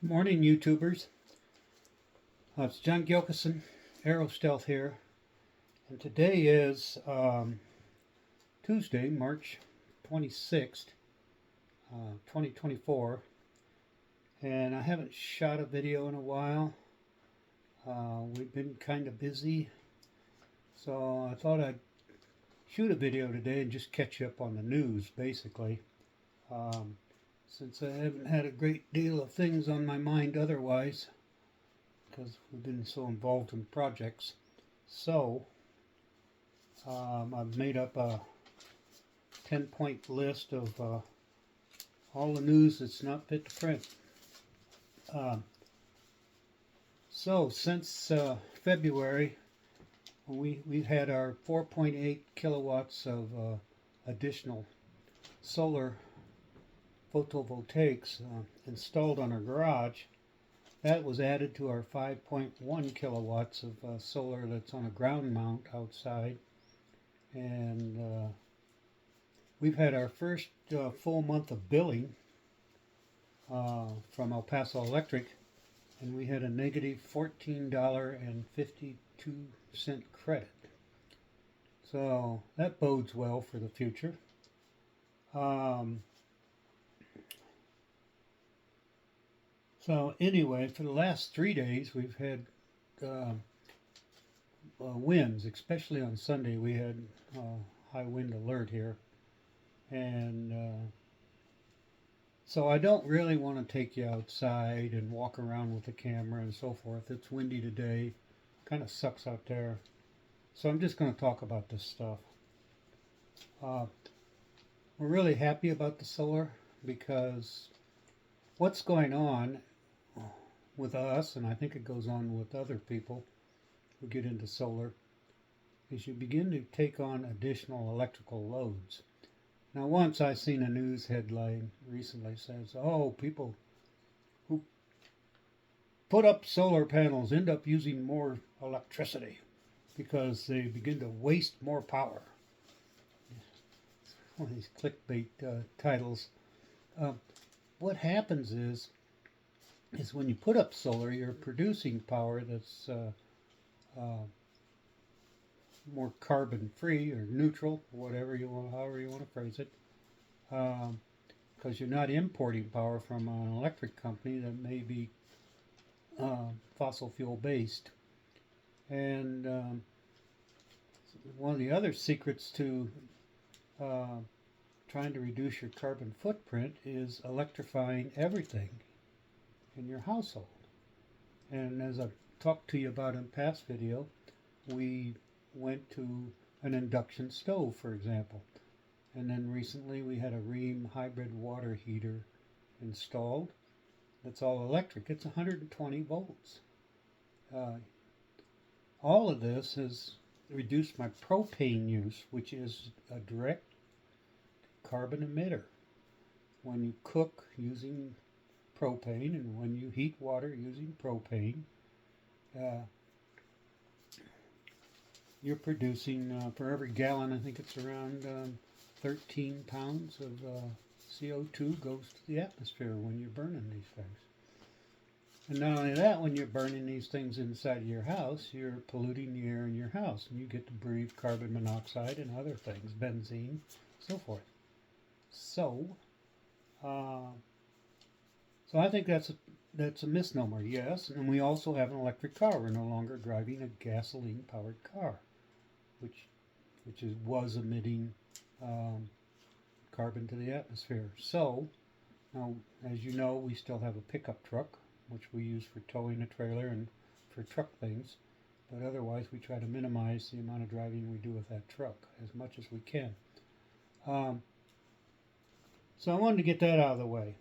Morning, YouTubers. It's John Gilkison, Aerostealth here, and today is Tuesday, March 26th, 2024, and I haven't shot a video in a while. We've been kind of busy, so I thought I'd shoot a video today and just catch you up on the news, basically. Um, since I haven't had a great deal of things on my mind otherwise, because we've been so involved in projects. So I've made up a 10-point list of all the news that's not fit to print. So since February, we've had our 4.8 kilowatts of additional solar photovoltaics installed on our garage. That was added to our 5.1 kilowatts of solar that's on a ground mount outside. And we've had our first full month of billing from El Paso Electric, and we had a negative $14.52 credit. So that bodes well for the future. So anyway, for the last 3 days, we've had winds, especially on Sunday. We had high wind alert here. And so I don't really want to take you outside and walk around with the camera and so forth. It's windy today. Kind of sucks out there. So I'm just going to talk about this stuff. We're really happy about the solar because what's going on with us, and I think it goes on with other people who get into solar, is you begin to take on additional electrical loads. Now, once I seen a news headline recently says, oh, people who put up solar panels end up using more electricity because they begin to waste more power. One of these clickbait titles. What happens is when you put up solar, you're producing power that's more carbon free or neutral, whatever you want, however you want to phrase it, because you're not importing power from an electric company that may be fossil fuel based. And one of the other secrets to trying to reduce your carbon footprint is electrifying everything in your household. And as I've talked to you about in past video, we went to an induction stove, for example. And then recently we had a Rheem hybrid water heater installed. It's all electric. It's 120 volts. All of this has reduced my propane use, which is a direct carbon emitter. When you cook using propane and when you heat water using propane, you're producing, for every gallon, I think it's around 13 pounds of CO2 goes to the atmosphere when you're burning these things. And not only that, when you're burning these things inside your house, you're polluting the air in your house, and you get to breathe carbon monoxide and other things, benzene, so forth. So I think that's a misnomer, yes. And we also have an electric car. We're no longer driving a gasoline-powered car, which was emitting carbon to the atmosphere. So now, as you know, we still have a pickup truck, which we use for towing a trailer and for truck things. But otherwise, we try to minimize the amount of driving we do with that truck as much as we can. So I wanted to get that out of the way.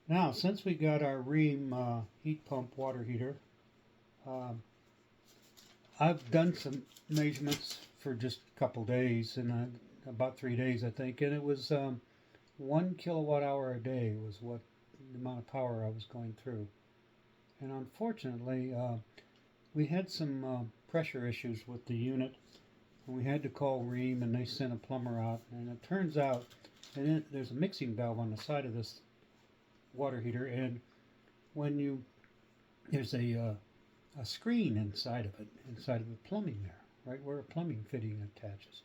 Now, since we got our Rheem heat pump water heater, I've done some measurements for just a couple days, and about 3 days, I think, and it was 1 kilowatt hour a day was what the amount of power I was going through. And unfortunately, we had some pressure issues with the unit, and we had to call Rheem, and they sent a plumber out. And it turns out, there's a mixing valve on the side of this water heater, and when you there's a screen inside of it, inside of the plumbing there, right where a plumbing fitting attaches,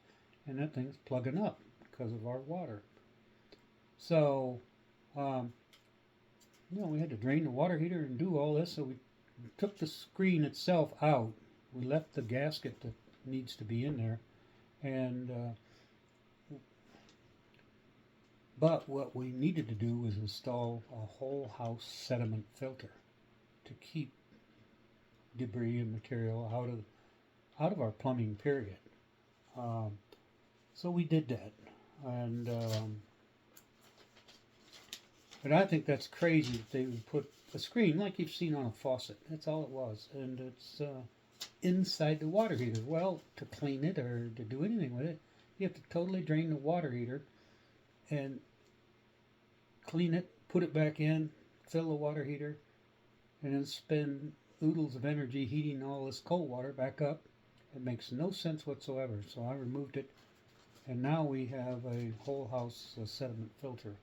and that thing's plugging up because of our water. So, um, we had to drain the water heater and do all this. So we took the screen itself out. We left the gasket that needs to be in there, and but what we needed to do was install a whole house sediment filter to keep debris and material out of our plumbing. Period. Um, so we did that, and but I think that's crazy that they would put a screen like you've seen on a faucet. That's all it was, and it's inside the water heater. Well, to clean it or to do anything with it, you have to totally drain the water heater and clean it, put it back in, fill the water heater, and then spend oodles of energy heating all this cold water back up. It makes no sense whatsoever. So I removed it, and now we have a whole house sediment filter.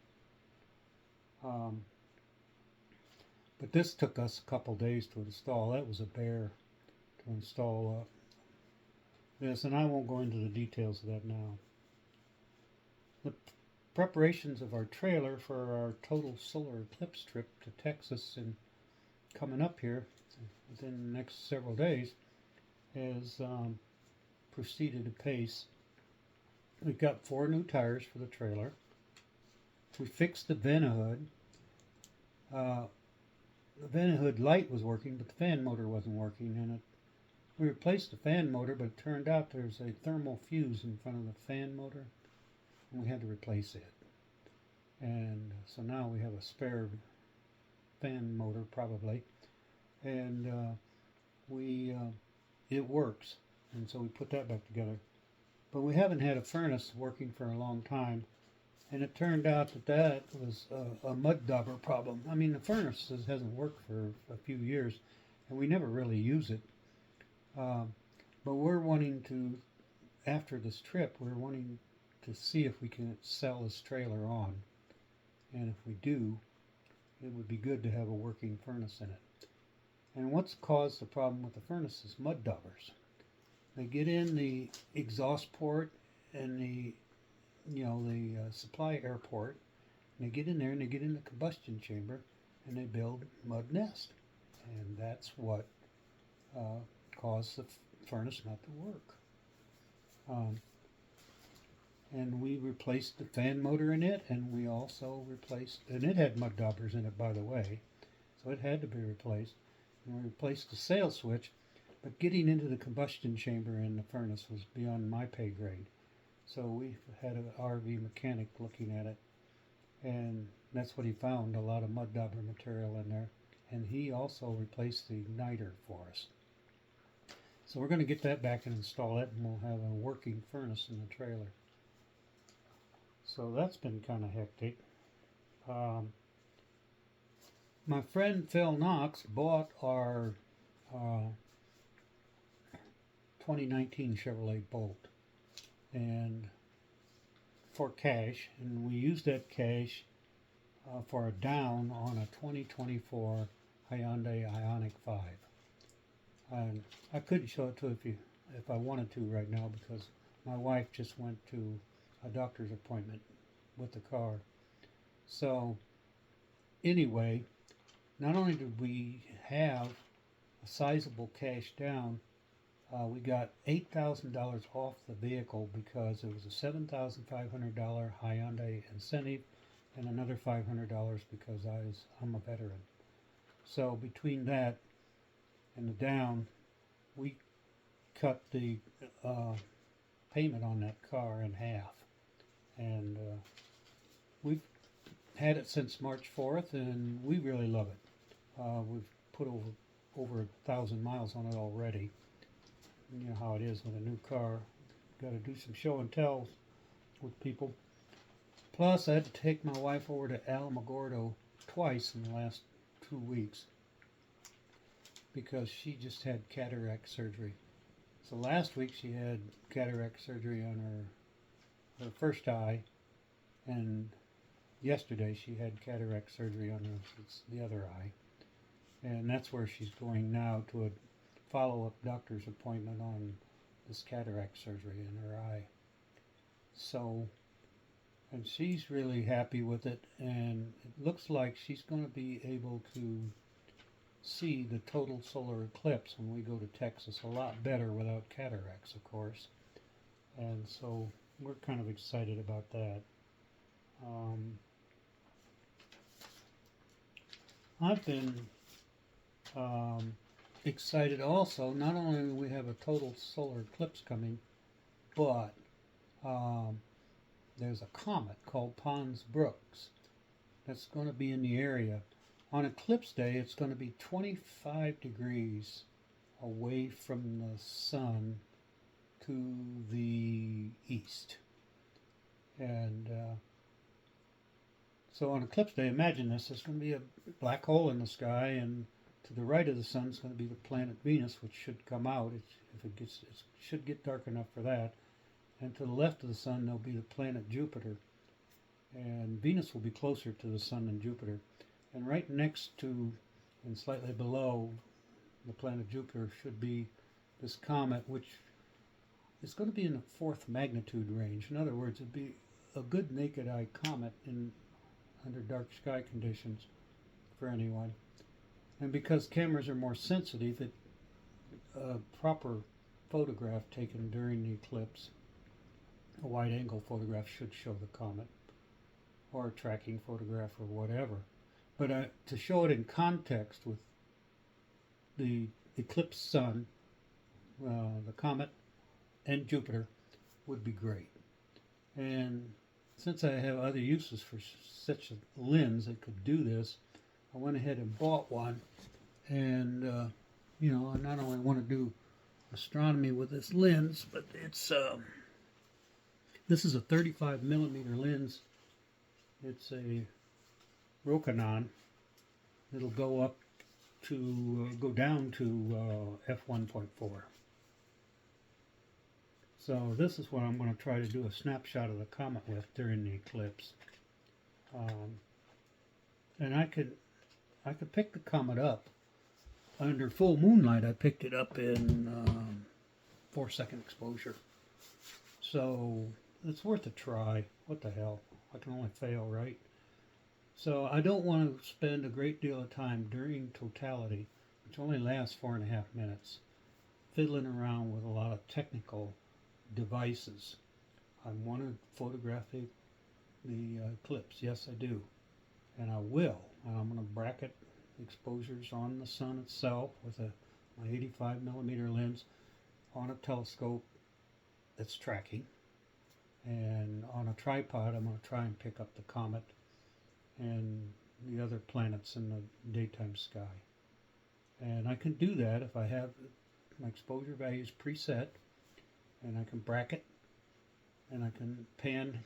But this took us a couple days to install. That was a bear to install this, and I won't go into the details of that now. The preparations of our trailer for our total solar eclipse trip to Texas and coming up here within the next several days has proceeded apace. We've got 4 new tires for the trailer. We fixed the Ventahood. The Ventahood light was working, but the fan motor wasn't working, and we replaced the fan motor, but it turned out there's a thermal fuse in front of the fan motor, and we had to replace it. And so now we have a spare fan motor probably, and it works, and so we put that back together. But we haven't had a furnace working for a long time, and it turned out that was a mud dauber problem. I mean, the furnace hasn't worked for a few years, and we never really use it. But we're wanting to, after this trip, we're wanting to see if we can sell this trailer on. And if we do, it would be good to have a working furnace in it. And what's caused the problem with the furnace is mud daubers. They get in the exhaust port and the supply air port, and they get in there and they get in the combustion chamber and they build mud nest, and that's what caused the furnace not to work. And we replaced the fan motor in it, and we also replaced, and it had mud daubers in it, by the way, so it had to be replaced. And we replaced the sail switch, but getting into the combustion chamber in the furnace was beyond my pay grade. So we had an RV mechanic looking at it, and that's what he found, a lot of mud dauber material in there. And he also replaced the igniter for us. So we're going to get that back and install it, and we'll have a working furnace in the trailer. So that's been kind of hectic. My friend Phil Knox bought our 2019 Chevrolet Bolt, and for cash, and we used that cash for a down on a 2024 Hyundai Ioniq 5. And I couldn't show it to you if I wanted to right now, because my wife just went to a doctor's appointment with the car. So anyway, not only did we have a sizable cash down, we got $8,000 off the vehicle because it was a $7,500 Hyundai incentive and another $500 because I'm a veteran. So between that and the down, we cut the payment on that car in half. And we've had it since March 4th, and we really love it. We've put over 1,000 miles on it already. You know how it is with a new car. Got to do some show and tells with people. Plus, I had to take my wife over to Alamogordo twice in the last 2 weeks because she just had cataract surgery. So last week she had cataract surgery on her first eye, and yesterday she had cataract surgery on the other eye. and that's where she's going now, to a follow-up doctor's appointment on this cataract surgery in her eye. So, and she's really happy with it, and it looks like she's going to be able to see the total solar eclipse when we go to Texas a lot better without cataracts, of course. And so we're kind of excited about that. I've been excited also. Not only do we have a total solar eclipse coming, but there's a comet called Pons Brooks that's going to be in the area. On eclipse day, it's going to be 25 degrees away from the sun to the east. And so on eclipse day, imagine this, there's going to be a black hole in the sky, and to the right of the sun is going to be the planet Venus, which should come out. It should get dark enough for that. And to the left of the sun, there'll be the planet Jupiter. And Venus will be closer to the sun than Jupiter. And right next to, and slightly below, the planet Jupiter should be this comet, which is going to be in the 4th magnitude range. In other words, it'd be a good naked eye comet under dark sky conditions for anyone. And because cameras are more sensitive, a proper photograph taken during the eclipse, a wide angle photograph, should show the comet, or a tracking photograph or whatever. But to show it in context with the eclipsed sun, the comet, and Jupiter would be great. And since I have other uses for such a lens that could do this, I went ahead and bought one. And, I not only want to do astronomy with this lens, but this is a 35 millimeter lens. It's a Rokinon. It'll go down to f1.4. So this is what I'm going to try to do a snapshot of the comet with during the eclipse. And I could pick the comet up under full moonlight. I picked it up in 4-second exposure. So it's worth a try. What the hell? I can only fail, right? So I don't want to spend a great deal of time during totality, which only lasts 4.5 minutes, fiddling around with a lot of technical devices. I want to photograph the eclipse. Yes, I do. And I will. And I'm going to bracket exposures on the sun itself with my 85 millimeter lens on a telescope that's tracking. And on a tripod, I'm going to try and pick up the comet and the other planets in the daytime sky. And I can do that if I have my exposure values preset, and I can bracket, and I can pan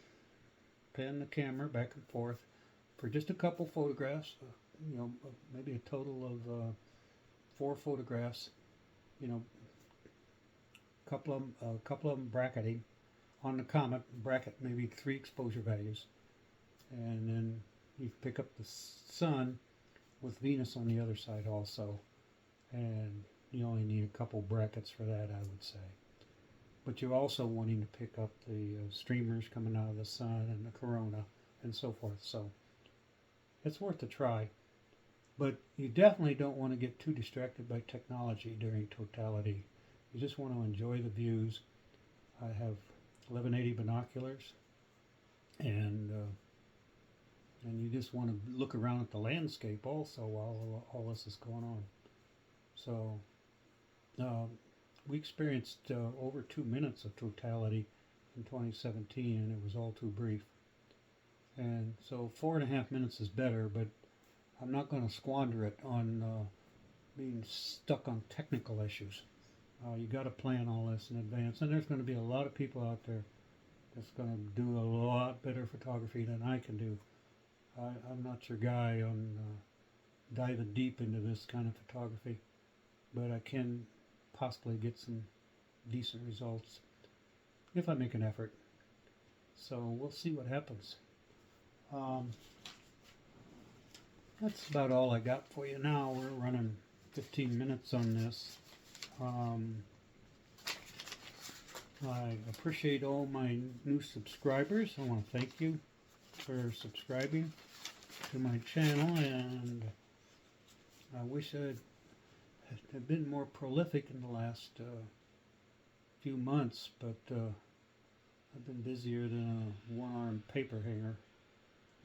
the camera back and forth for just a couple photographs, maybe a total of 4 photographs, a couple of them bracketing on the comet, bracket maybe 3 exposure values, and then you pick up the sun with Venus on the other side also, and you only need a couple brackets for that, I would say. But you're also wanting to pick up the streamers coming out of the sun and the corona and so forth. So it's worth a try. But you definitely don't want to get too distracted by technology during totality. You just want to enjoy the views. I have 1180 binoculars, and you just want to look around at the landscape also while all this is going on. So we experienced over 2 minutes of totality in 2017, and it was all too brief. And so 4.5 minutes is better, but I'm not going to squander it on being stuck on technical issues. You got to plan all this in advance, and there's going to be a lot of people out there that's going to do a lot better photography than I can do. I'm not your guy on diving deep into this kind of photography, but I can possibly get some decent results if I make an effort. So we'll see what happens. that's about all I got for you now. We're running 15 minutes on this. Um, I appreciate all my new subscribers. I want to thank you for subscribing to my channel, and I wish I had been more prolific in the last few months, but I've been busier than a one-armed paper hanger,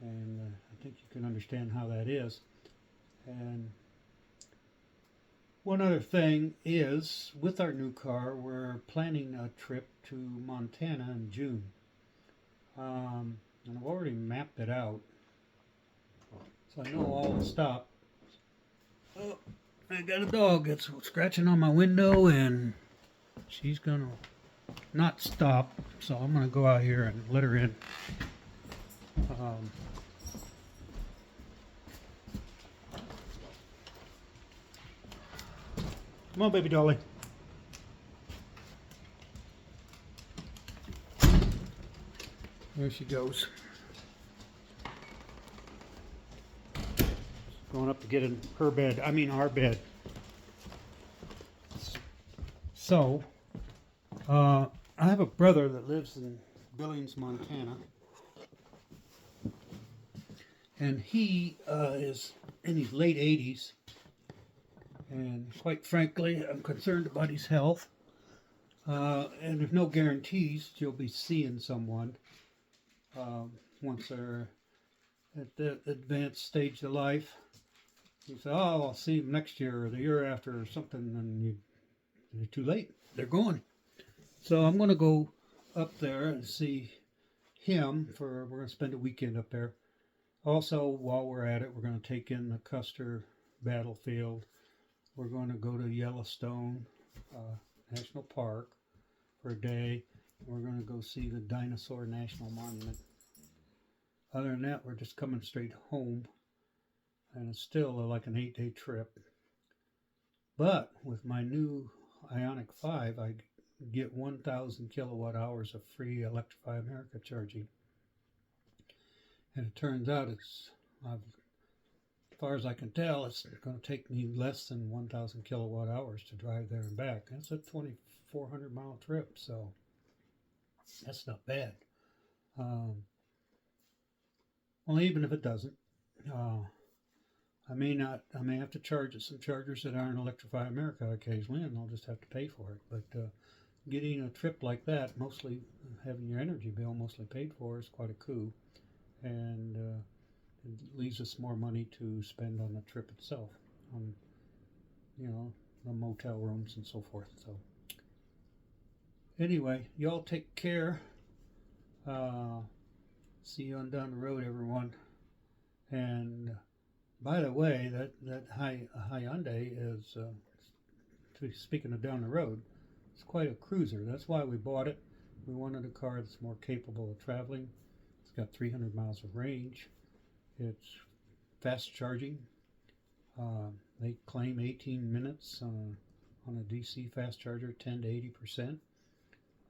and I think you can understand how that is. And one other thing is, with our new car, we're planning a trip to Montana in June. And I've already mapped it out, so I know all the stops. Oh, I got a dog that's scratching on my window, and she's gonna not stop, so I'm gonna go out here and let her in. Um, Come on, baby dolly. There she goes. Going up to get in her bed. I mean, our bed. So, I have a brother that lives in Billings, Montana. And he is in his late 80s. And quite frankly, I'm concerned about his health. And there's no guarantees you'll be seeing someone once they're at the advanced stage of life. You say, oh, I'll see him next year or the year after or something, and you're too late. They're gone. So I'm going to go up there and see him. We're going to spend a weekend up there. Also, while we're at it, we're going to take in the Custer battlefield. We're going to go to Yellowstone National Park for a day. We're going to go see the Dinosaur National Monument. Other than that, we're just coming straight home. And it's still like an 8-day trip. But with my new Ioniq 5, I get 1,000 kilowatt hours of free Electrify America charging. And it turns out as far as I can tell, it's going to take me less than 1,000 kilowatt hours to drive there and back. That's a 2,400 mile trip, so that's not bad. Well, even if it doesn't, I may have to charge at some chargers that aren't Electrify America occasionally, and I'll just have to pay for it. But getting a trip like that, mostly having your energy bill mostly paid for, is quite a coup, and it leaves us more money to spend on the trip itself, on the motel rooms and so forth. So anyway, y'all take care. See you on down the road, everyone. And by the way, that Hyundai is, speaking of down the road, it's quite a cruiser. That's why we bought it. We wanted a car that's more capable of traveling. It's got 300 miles of range. It's fast charging. They claim 18 minutes on a DC fast charger, 10 to 80%.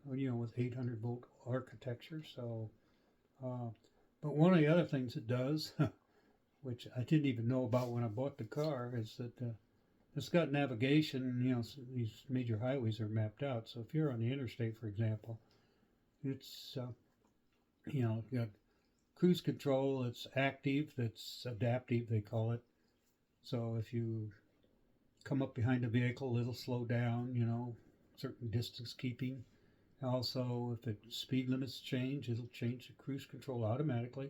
With 800 volt architecture. So, but one of the other things it does, which I didn't even know about when I bought the car, is that it's got navigation. These major highways are mapped out. So if you're on the interstate, for example, it's you've got cruise control. It's active. That's adaptive, they call it. So if you come up behind a vehicle, it'll slow down. Certain distance keeping. Also, if speed limits change, it'll change the cruise control automatically,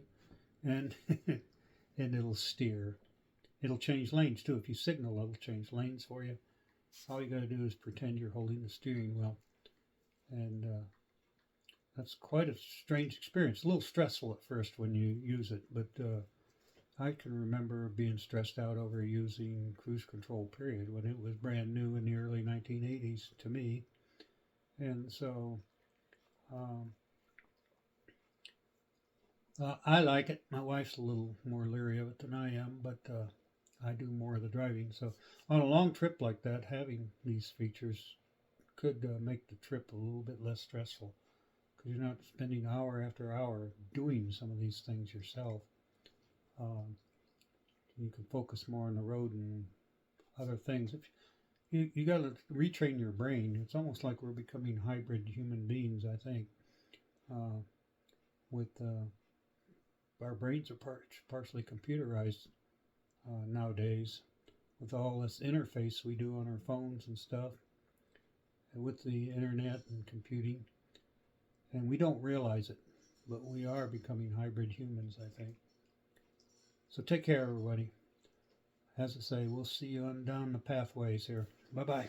and and it'll steer. It'll change lanes too. If you signal, it'll change lanes for you. All you got to do is pretend you're holding the steering wheel, and that's quite a strange experience. A little stressful at first when you use it, but I can remember being stressed out over using cruise control, period, when it was brand new in the early 1980s to me. And so I like it. My wife's a little more leery of it than I am, but I do more of the driving. So on a long trip like that, having these features could make the trip a little bit less stressful, because you're not spending hour after hour doing some of these things yourself. You can focus more on the road and other things. If you got to retrain your brain. It's almost like we're becoming hybrid human beings, I think. Uh, with our brains are partially computerized nowadays, with all this interface we do on our phones and stuff, and with the internet and computing, and we don't realize it, but we are becoming hybrid humans, I think. So take care, everybody. As I say, we'll see you on down the pathways here. Bye bye.